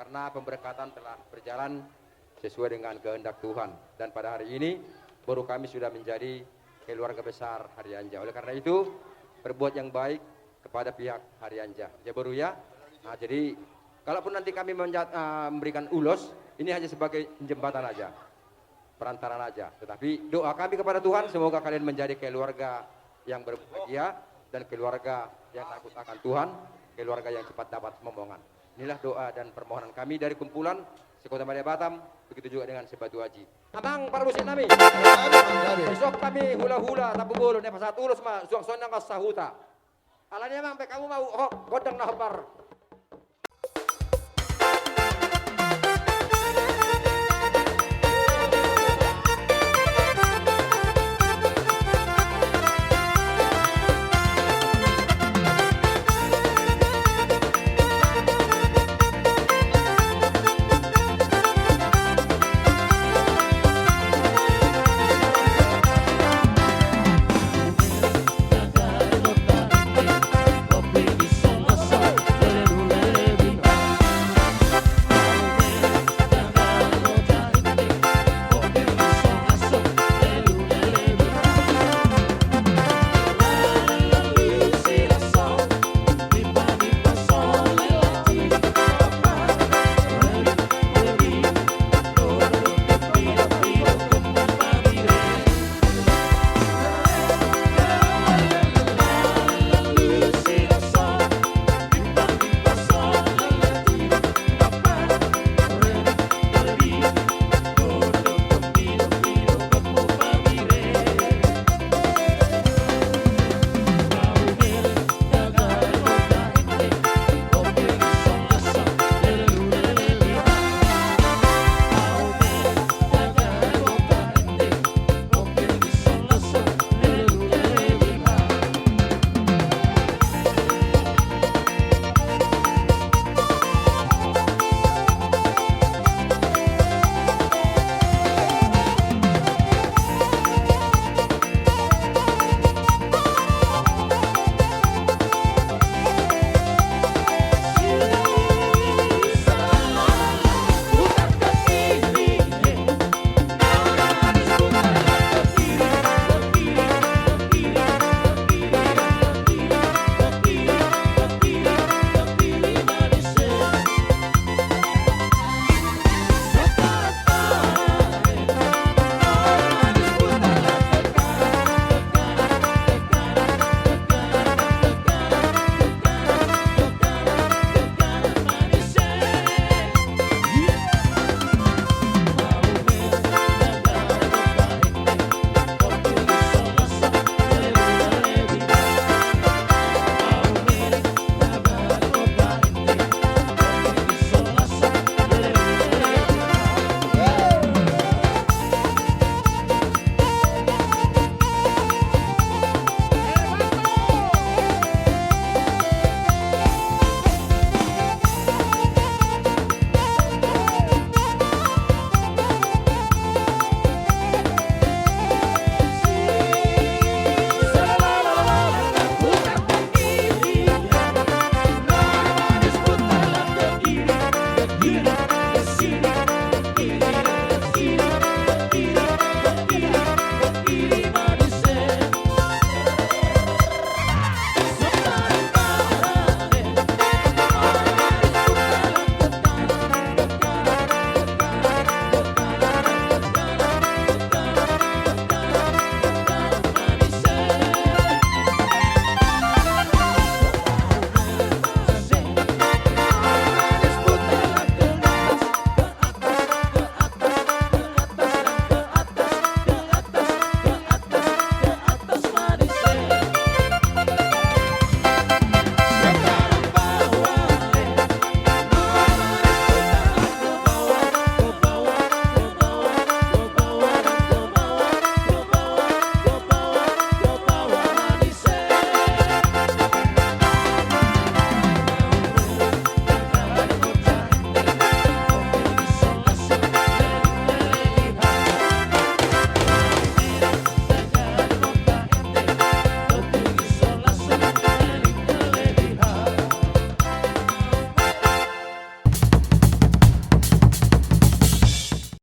karena pemberkatan telah berjalan sesuai dengan kehendak Tuhan. Dan pada hari ini baru kami sudah menjadi keluarga besar Haryanja. Oleh karena itu berbuat yang baik kepada pihak Haryanja. Ya baru ya. Nah, jadi kalaupun nanti kami memberikan ulos, ini hanya sebagai jembatan aja, perantaraan aja. Tetapi doa kami kepada Tuhan, semoga kalian menjadi keluarga yang berbahagia dan keluarga yang takut akan Tuhan, keluarga yang cepat dapat momongan. Inilah doa dan permohonan kami dari kumpulan Sekota Maria Batam, begitu juga dengan Sebatu Haji. Amang para musik nami. Besok kami hula-hula tapu bulu ne pasat ulus ma suang sonang ka sahuta. Alanya mang pe kamu mau godang na hapar.